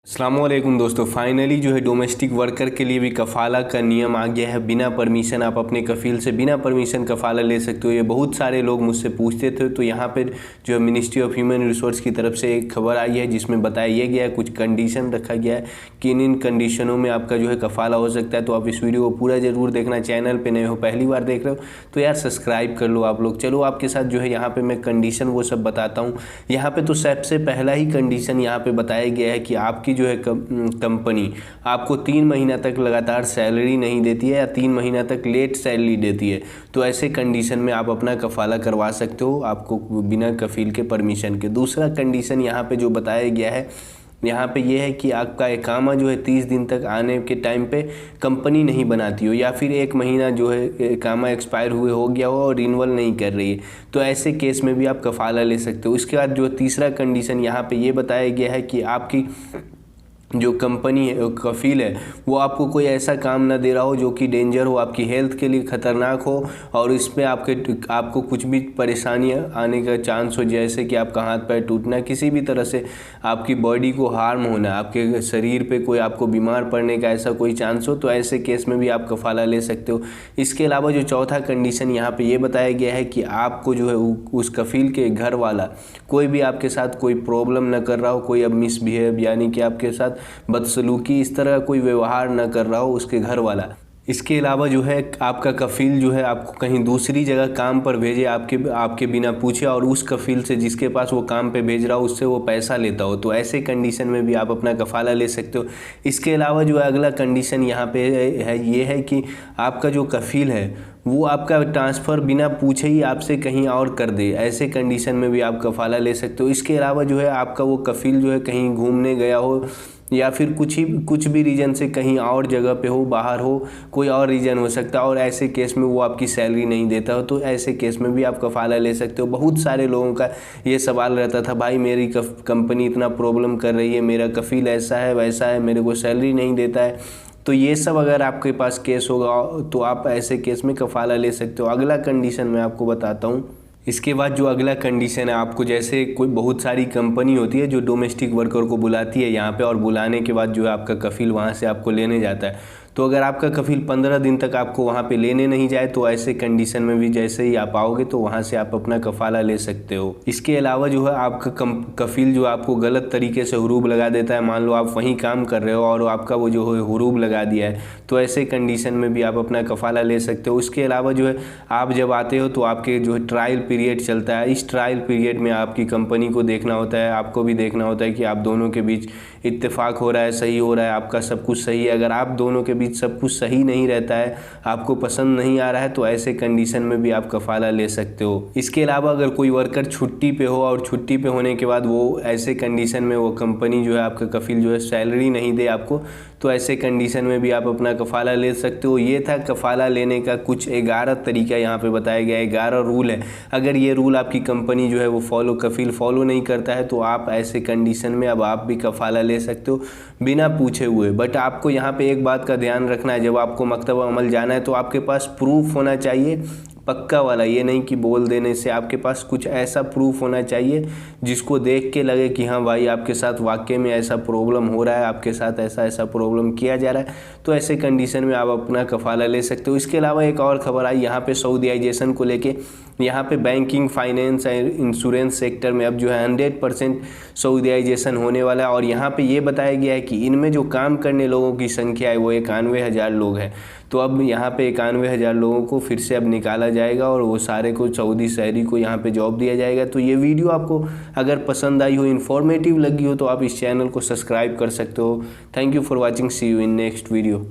अस्सलामुअलैकुम दोस्तों, फाइनली जो है डोमेस्टिक वर्कर के लिए भी कफ़ाला का नियम आ गया है। बिना परमिशन आप अपने कफ़ील से बिना परमिशन कफ़ाला ले सकते हो। ये बहुत सारे लोग मुझसे पूछते थे, तो यहाँ पे जो है मिनिस्ट्री ऑफ ह्यूमन रिसोर्स की तरफ से एक खबर आई है जिसमें बताया ये गया है, कुछ कंडीशन रखा गया है कि इन कंडीशनों में आपका जो है कफ़ाला हो सकता है। तो आप इस वीडियो को पूरा ज़रूर देखना। चैनल पर नए हो, पहली बार देख रहे हो तो यार सब्सक्राइब कर लो आप लोग। चलो आपके साथ जो है यहाँ पर मैं कंडीशन वो सब बताता हूँ। यहाँ पर तो सबसे पहला ही कंडीशन यहाँ पर बताया गया है कि आपकी जो है कंपनी आपको 3 महीना तक लगातार सैलरी नहीं देती है या 3 महीना तक लेट सैलरी देती है, तो ऐसे कंडीशन में आप अपना कफ़ाला करवा सकते हो, आपको बिना कफ़ील के परमिशन के। दूसरा कंडीशन यहाँ पे जो बताया गया है, यहाँ पे ये है कि आपका इकामा जो है 30 दिन तक आने के टाइम पे कंपनी नहीं बनाती हो या फिर 1 महीना जो है इकामा एक्सपायर हुए हो गया हो और रिन्यूअल नहीं कर रही है, तो ऐसे केस में भी आप कफ़ाला ले सकते हो। उसके बाद जो तीसरा कंडीशन यहाँ पे ये बताया गया है कि आपकी जो कंपनी है, कफ़ील है, वो आपको कोई ऐसा काम ना दे रहा हो जो कि डेंजर हो, आपकी हेल्थ के लिए ख़तरनाक हो और इसमें आपको कुछ भी परेशानी आने का चांस हो, जैसे कि आपका हाथ पैर टूटना, किसी भी तरह से आपकी बॉडी को हार्म होना, आपके शरीर पे कोई आपको बीमार पड़ने का ऐसा कोई चांस हो, तो ऐसे केस में भी आप कफ़ाला ले सकते हो। इसके अलावा जो चौथा कंडीशन यहाँ पर ये बताया गया है कि आपको जो है उस कफ़ील के घर वाला कोई भी आपके साथ कोई प्रॉब्लम न कर रहा हो, कोई अब मिसबिहेव यानी कि आपके साथ बदसलूकी इस तरह का कोई व्यवहार न कर रहा हो उसके घर वाला। इसके अलावा जो है आपका कफ़ील जो है आपको कहीं दूसरी जगह काम पर भेजे आपके बिना पूछे और उस कफ़ील से जिसके पास वो काम पे भेज रहा हो उससे वो पैसा लेता हो, तो ऐसे कंडीशन में भी आप अपना कफ़ाला ले सकते हो। इसके अलावा जो अगला कंडीशन यहाँ पे है ये है कि आपका जो कफ़ील है वो आपका ट्रांसफ़र बिना पूछे ही आपसे कहीं और कर दे, ऐसे कंडीशन में भी आप कफ़ाला ले सकते हो। इसके अलावा जो है आपका वो कफ़ील जो है कहीं घूमने गया हो या फिर कुछ भी रीज़न से कहीं और जगह पे हो, बाहर हो, कोई और रीज़न हो सकता है और ऐसे केस में वो आपकी सैलरी नहीं देता हो, तो ऐसे केस में भी आप कफ़ाला ले सकते हो। बहुत सारे लोगों का ये सवाल रहता था, भाई मेरी कंपनी इतना प्रॉब्लम कर रही है, मेरा कफ़ील ऐसा है वैसा है, मेरे को सैलरी नहीं देता है, तो ये सब अगर आपके पास केस होगा तो आप ऐसे केस में कफ़ाला ले सकते हो। अगला कंडीशन मैं आपको बताता हूँ। इसके बाद जो अगला कंडीशन है, आपको जैसे कोई बहुत सारी कंपनी होती है जो डोमेस्टिक वर्कर को बुलाती है यहाँ पे और बुलाने के बाद जो है आपका कफ़ील वहाँ से आपको लेने जाता है, तो अगर आपका कफ़ील 15 दिन तक आपको वहाँ पे लेने नहीं जाए तो ऐसे कंडीशन में भी जैसे ही आप आओगे तो वहाँ से आप अपना कफ़ाला ले सकते हो। इसके अलावा जो है आपका कफ़ील जो आपको गलत तरीके से हुरूब लगा देता है, मान लो आप वहीं काम कर रहे हो और आपका वो जो है हुरूब लगा दिया है, तो ऐसे कंडीशन में भी आप अपना कफ़ाला ले सकते हो। उसके अलावा जो है आप जब आते हो तो आपके जो है ट्रायल पीरियड चलता है, इस ट्रायल पीरियड में आपकी कंपनी को देखना होता है, आपको भी देखना होता है कि आप दोनों के बीच इत्तेफाक हो रहा है, सही हो रहा है, आपका सब कुछ सही है। अगर आप दोनों के बीच सब कुछ सही नहीं रहता है, आपको पसंद नहीं आ रहा है, तो ऐसे कंडीशन में भी आप कफ़ाला ले सकते हो। इसके अलावा अगर कोई वर्कर छुट्टी पे हो और छुट्टी पे होने के बाद वो ऐसे कंडीशन में वो कंपनी जो है आपका कफ़ील जो है सैलरी नहीं दे आपको, तो ऐसे कंडीशन में भी आप अपना कफ़ाला ले सकते हो। ये था कफ़ाला लेने का कुछ 11 तरीका यहाँ पे बताया गया है, 11 रूल है। अगर ये रूल आपकी कंपनी जो है वो कफ़ील फॉलो नहीं करता है तो आप ऐसे कंडीशन में अब आप भी कफ़ाला ले सकते हो बिना पूछे हुए। बट आपको यहाँ पे एक बात का ध्यान रखना है, जब आपको मकतब अमल जाना है तो आपके पास प्रूफ होना चाहिए पक्का वाला, ये नहीं कि बोल देने से, आपके पास कुछ ऐसा प्रूफ होना चाहिए जिसको देख के लगे कि हाँ भाई आपके साथ वाकई में ऐसा प्रॉब्लम हो रहा है, आपके साथ ऐसा प्रॉब्लम किया जा रहा है, तो ऐसे कंडीशन में आप अपना कफ़ाला ले सकते हो। इसके अलावा एक और ख़बर आई यहाँ पे सऊदीयाइजेशन को लेके। यहाँ पे banking, finance and insurance sector में अब जो है 100% सऊदीयाइजेशन होने वाला है और यहाँ पे ये बताया गया है कि इनमें जो काम करने लोगों की संख्या है वो 91,000 लोग हैं। तो अब यहाँ पे 91,000 लोगों को फिर से अब निकाला जाएगा और वो सारे को सऊदी शहरी को यहाँ पे जॉब दिया जाएगा। तो ये वीडियो आपको अगर पसंद आई हो, इन्फॉर्मेटिव लगी हो, तो आप इस चैनल को सब्सक्राइब कर सकते हो। Thank you for watching, see you in next video.